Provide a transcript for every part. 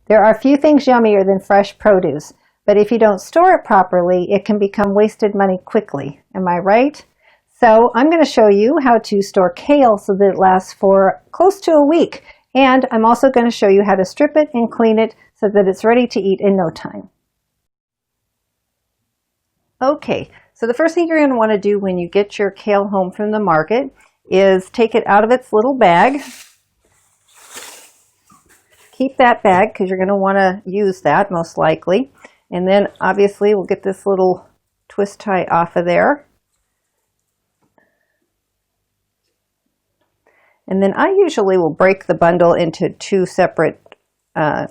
There are few things yummier than fresh produce, but if you don't store it properly, it can become wasted money quickly. Am I right? So I'm going to show you how to store kale so that it lasts for close to a week. And I'm also going to show you how to strip it and clean it so that it's ready to eat in no time. Okay, so the first thing you're going to want to do when you get your kale home from the market is take it out of its little bag. Keep that bag because you're going to want to use that most likely. And then obviously we'll get this little twist tie off of there. And then I usually will break the bundle into two separate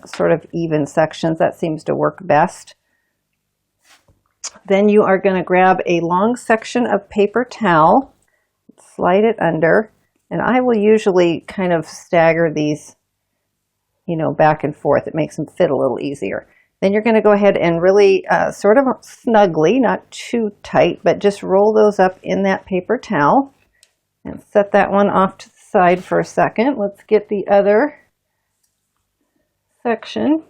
sort of even sections. That seems to work best. Then you are going to grab a long section of paper towel, slide it under, and I will usually kind of stagger these, back and forth. It makes them fit a little easier. Then you're going to go ahead and really sort of snugly, not too tight, but just roll those up in that paper towel and set that one off to the side for a second. Let's get the other section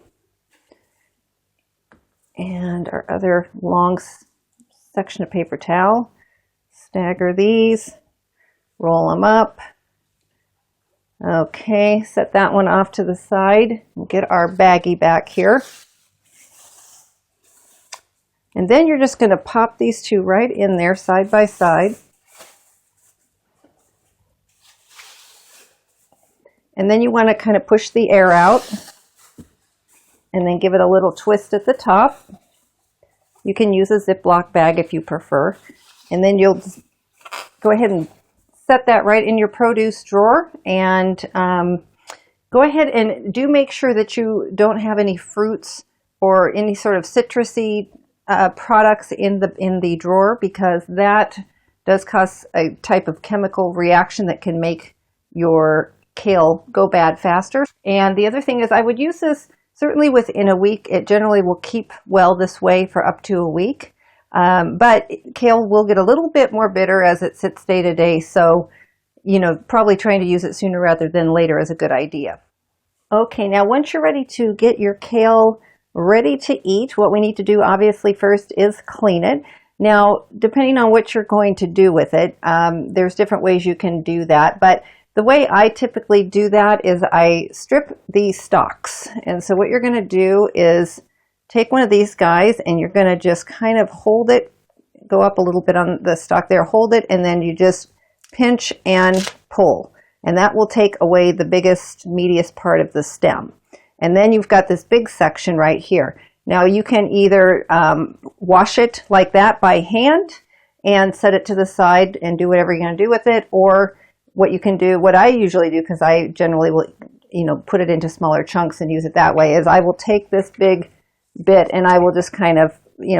and our other long section of paper towel. Stagger these, roll them up. Okay, set that one off to the side and get our baggie back here. And then you're just going to pop these two right in there side by side. And then you want to kind of push the air out and then give it a little twist at the top. You can use a Ziploc bag if you prefer. And then you'll go ahead and set that right in your produce drawer, and go ahead and do make sure that you don't have any fruits or any sort of citrusy products in the drawer, because that does cause a type of chemical reaction that can make your kale go bad faster. And the other thing is I would use this certainly within a week. It generally will keep well this way for up to a week. But kale will get a little bit more bitter as it sits day to day, so probably trying to use it sooner rather than later is a good idea. Okay, now once you're ready to get your kale ready to eat, what we need to do obviously first is clean it. Now, depending on what you're going to do with it, there's different ways you can do that, but the way I typically do that is I strip the stalks. And so what you're going to do is take one of these guys and you're going to just kind of hold it, go up a little bit on the stalk there, hold it, and then you just pinch and pull. And that will take away the biggest, meatiest part of the stem. And then you've got this big section right here. Now you can either wash it like that by hand and set it to the side and do whatever you're going to do with it, or what you can do, what I usually do, because I generally will, put it into smaller chunks and use it that way, is I will take this big bit and I will just kind of,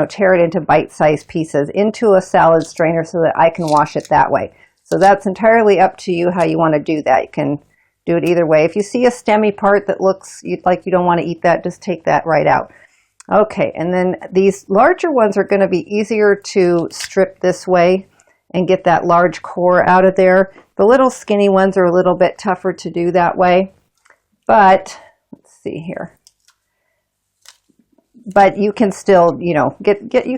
tear it into bite-sized pieces into a salad strainer so that I can wash it that way. So that's entirely up to you how you want to do that. You can do it either way. If you see a stemmy part that looks like you don't want to eat that, just take that right out. Okay, and then these larger ones are going to be easier to strip this way and get that large core out of there. The little skinny ones are a little bit tougher to do that way, but let's see here. But you can still, you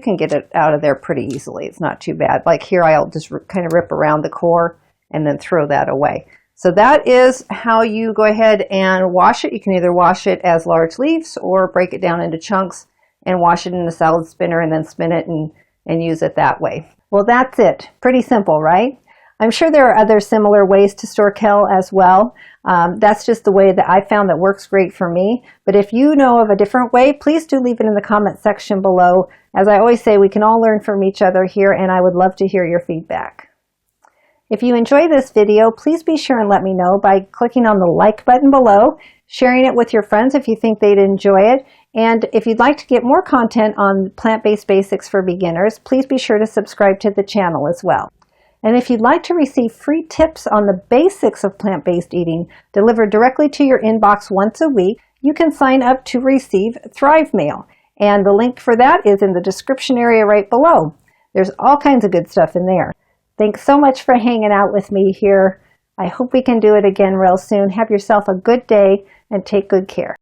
can get it out of there pretty easily. It's not too bad. Like here, I'll just kind of rip around the core and then throw that away. So that is how you go ahead and wash it. You can either wash it as large leaves or break it down into chunks and wash it in the salad spinner and then spin it and use it that way. Well, that's it. Pretty simple, right? I'm sure there are other similar ways to store kale as well. That's just the way that I found that works great for me. But if you know of a different way, please do leave it in the comment section below. As I always say, we can all learn from each other here, and I would love to hear your feedback. If you enjoy this video, please be sure and let me know by clicking on the like button below, sharing it with your friends if you think they'd enjoy it, and if you'd like to get more content on plant-based basics for beginners, please be sure to subscribe to the channel as well. And if you'd like to receive free tips on the basics of plant-based eating delivered directly to your inbox once a week, you can sign up to receive Thrive Mail. And the link for that is in the description area right below. There's all kinds of good stuff in there. Thanks so much for hanging out with me here. I hope we can do it again real soon. Have yourself a good day and take good care.